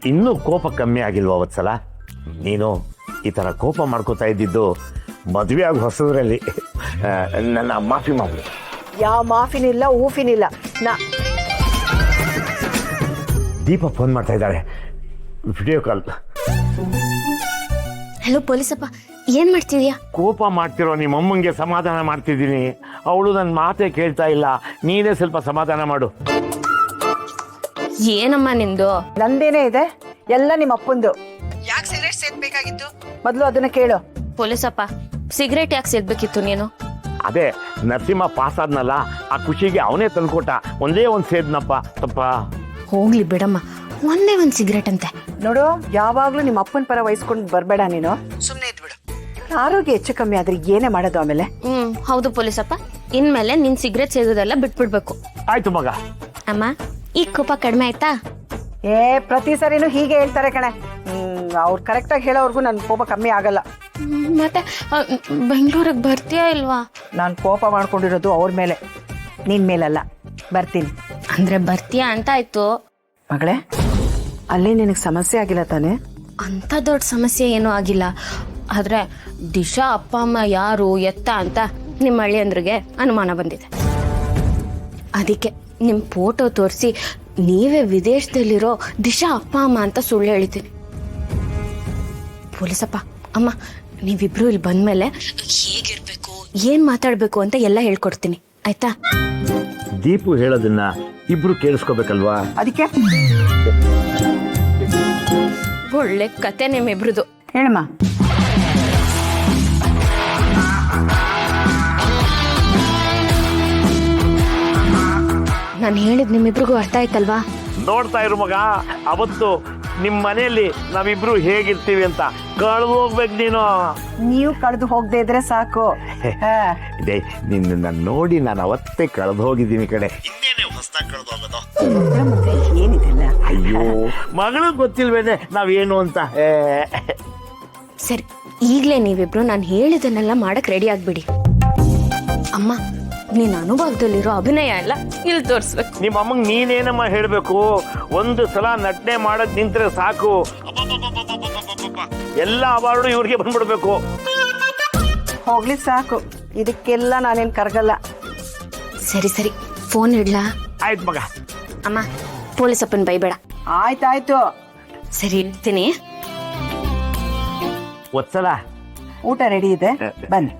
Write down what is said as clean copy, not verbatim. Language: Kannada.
ಇನ್ನೂ ಕೋಪ ಕಮ್ಮಿ ಆಗಿಲ್ವ ಅವತ್ಸಲ? ನೀನು ಈ ಥರ ಕೋಪ ಮಾಡ್ಕೋತಾ ಇದ್ದಿದ್ದು ಮದುವೆ ಆಗಿ ಹೊಸದ್ರಲ್ಲಿ ನನ್ನ ಮಾಫಿ ಮಾಡಿ. ಯಾವ ಮಾಫಿನಿಲ್ಲ ಊಫಿನಿಲ್ಲ. ದೀಪ ಫೋನ್ ಮಾಡ್ತಾ ಇದ್ದಾಳೆ, ವಿಡಿಯೋ ಕಾಲ್. ಹಲೋ ಪೊಲೀಸಪ್ಪ, ಏನ್ ಮಾಡ್ತಿದ್ಯಾ? ಕೋಪ ಮಾಡ್ತಿರೋ ನಿಮ್ಮಮ್ಮಂಗೆ ಸಮಾಧಾನ ಮಾಡ್ತಿದ್ದೀನಿ. ಅವಳು ನನ್ನ ಮಾತೇ ಕೇಳ್ತಾ ಇಲ್ಲ, ನೀನೇ ಸ್ವಲ್ಪ ಸಮಾಧಾನ ಮಾಡು. ಏನಮ್ಮ ನಿಂದು? ನಂದೇನೇ ಇದೆ, ಎಲ್ಲ ನಿಮ್ಮ ಅಪ್ಪಂದು. ಯಾಕೆ ಸಿಗರೇಟ್ ಸೇದ್ಬೇಕಾಗಿತ್ತು? ಮೊದಲು ಅದನ್ನ ಕೇಳು. ಪೊಲೀಸಪ್ಪ, ಸಿಗರೇಟ್ ಯಾಕೆ ಸೇದ್ಬೇಕಿತ್ತು ನೀನು? ಅದೇ ನರಸಿಂಹ ಪಾಸ್ ಆದ್ನಲ್ಲ, ಆ ಖುಷಿಗೆ ಅವನೇ ತಂದ್ಕೊಟ್ಟ. ಒಂದೇ ಒಂದು ಸೇದ್ನಪ್ಪ, ತಪ್ಪ. ಹೋಗ್ಲಿ ಬಿಡಮ್ಮ, ಒಂದೇ ಒಂದ್ ಸಿಗರೇಟ್ ಅಂತೆ. ನೋಡು, ಯಾವಾಗ್ಲೂ ನಿಮ್ಮ ಅಪ್ಪನ ಪರ ವಹಿಸ್ಕೊಂಡು ಬರ್ಬೇಡ ನೀನು. ಸುಮ್ನೆ ಇದ್ಬಿಡು. ಆರೋಗ್ಯ ಹೆಚ್ಚು ಕಮ್ಮಿ ಆದ್ರೆ ಏನೇ ಮಾಡೋದು ಆಮೇಲೆ? ಹೌದು ಪೊಲೀಸಪ್ಪ, ಇನ್ಮೇಲೆ ನಿನ್ ಸಿಗರೇಟ್ ಸೇದೋದೆಲ್ಲ ಬಿಟ್ಬಿಡ್ಬೇಕು. ಆಯ್ತು ಮಗ. ಅಮ್ಮ, ಈ ಕೋಪ ಕಡಿಮೆ ಆಯ್ತಾ? ಪ್ರತಿ ಸರಿನೂ ಹೀಗೆ ಹೇಳ್ತಾರೆ ಕಣೆ. ಅವ್ರು ಕರೆಕ್ಟ್ ಆಗಿ ಹೇಳೋವರೆಗೂ ನನ್ ಕೋಪ ಕಮ್ಮಿ ಆಗಲ್ಲ. ಮತ್ತೆ ಬೆಂಗಳೂರಿಗೆ ಬರ್ತೀಯಾ ಇಲ್ವಾ? ನಾನು ಕೋಪ ಮಾಡ್ಕೊಂಡಿರೋದು ಅವ್ರ ಮೇಲೆ, ನಿನ್ ಮೇಲಲ್ಲ. ಬರ್ತೀನಿ ಅಂದ್ರೆ ಬರ್ತೀಯಾ ಅಂತ ಆಯ್ತು. ಮಗಳೇ, ಅಲ್ಲಿ ನಿನಗೆ ಸಮಸ್ಯೆ ಆಗಿಲ್ಲ ತಾನೆ? ಅಂತ ದೊಡ್ಡ ಸಮಸ್ಯೆ ಏನೂ ಆಗಿಲ್ಲ. ಆದ್ರೆ ದಿಶಾ ಅಪ್ಪ ಅಮ್ಮ ಯಾರು ಎತ್ತ ಅಂತ ನಿಮ್ಮ ಅಳಿಯಂದ್ರಿಗೆ ಅನುಮಾನ ಬಂದಿದೆ. ಅದಕ್ಕೆ ನಿಮ್ಮ ಫೋಟೋ ತೋರಿಸಿ ನೀವೇ ವಿದೇಶದಲ್ಲಿರೋ ದಿಶಾ ಅಪ್ಪ ಅಮ್ಮ ಅಂತ ಸುಳ್ಳು ಹೇಳ್ತೀನಿ. ಪೊಲೀಸಪ್ಪ, ಅಮ್ಮ ನೀವಿಬ್ರು ಇಲ್ಲಿ ಬಂದ್ಮೇಲೆ ಹೇಗಿರ್ಬೇಕು, ಏನ್ ಮಾತಾಡ್ಬೇಕು ಅಂತ ಎಲ್ಲ ಹೇಳ್ಕೊಡ್ತೀನಿ, ಆಯ್ತಾ? ದೀಪು ಹೇಳೋದನ್ನ ಇಬ್ರು ಕೇಳಿಸ್ಕೋಬೇಕಲ್ವಾ? ಅದಕ್ಕೆ ಒಳ್ಳೆ ಕತೆ ನಿಮ್ಮಿಬ್ರದು. ಹೇಳಮ್ಮ. ನಾನು ಹೇಳಿದ್ ನಿಮ್ಮಿಬ್ರಿಗೂ ಅರ್ಥ ಆಯ್ತಲ್ವಾ? ನೋಡ್ತಾ ಇರು ಮಗ, ಅವತ್ತು ನಿಮ್ಮ ಮನೆಯಲ್ಲಿ ನಾವಿಬ್ರು ಹೇಗಿರ್ತೀವಿ ಅಂತ ಕಳೆದು ಹೋಗ್ಬೇಕು ನೀನು. ನೀವು ಕಳೆದು ಹೋಗದೆ ಇದ್ರೆ ಸಾಕು. ನಿನ್ನ ನೋಡಿ ನಾನು ಅವತ್ತೇ ಕಳೆದು ಹೋಗಿದ್ದೀನಿ ಕಡೆ. ಮತ್ತೆ ಏನಿದೆಲ್ಲ? ಅಯ್ಯೋ, ಮಗಳು ಗೊತ್ತಿಲ್ವೇನೆ ನಾವೇನು ಅಂತ. ಸರಿ, ಈಗಲೇ ನೀವಿಬ್ರು ನಾನು ಹೇಳಿದನ್ನೆಲ್ಲ ಮಾಡಕ್ ರೆಡಿ ಆಗ್ಬಿಡಿ. ಅಮ್ಮ, ನೀನ್ ಅನುಭವದಲ್ಲಿರೋ ಅಭಿನಯ ಎಲ್ಲ ಇಲ್ಲಿ ತೋರಿಸ್ಬೇಕು. ನಿಮ್ಮ ಅಮ್ಮಂಗೆ ನೀನೇನಮ್ಮ ಹೇಳ್ಬೇಕು? ಒಂದು ಸಲ ನಟನೆ ಮಾಡಕ್ ನಿಂತ್ರೆ ಸಾಕು, ಎಲ್ಲ ಅವಾರ್ಡು ಇವ್ರಿಗೆ ಬಂದ್ಬಿಡ್ಬೇಕು. ಹೋಗ್ಲಿ ಸಾಕು, ಇದಕ್ಕೆಲ್ಲ ನಾನೇನ್ ಕರ್ಗಲ್ಲ. ಸರಿ ಸರಿ, ಫೋನ್ ಇಡ್ಲಾ? ಆಯ್ತು ಮಗ. ಅಮ್ಮ, ಪೊಲೀಸಪ್ಪನ್ ಬೈಬೇಡ. ಆಯ್ತಾಯ್ತು. ಸರಿ, ಇಡ್ತೀನಿ. ಒತ್ಸಲ ಊಟ ರೆಡಿ ಇದೆ, ಬನ್ನಿ.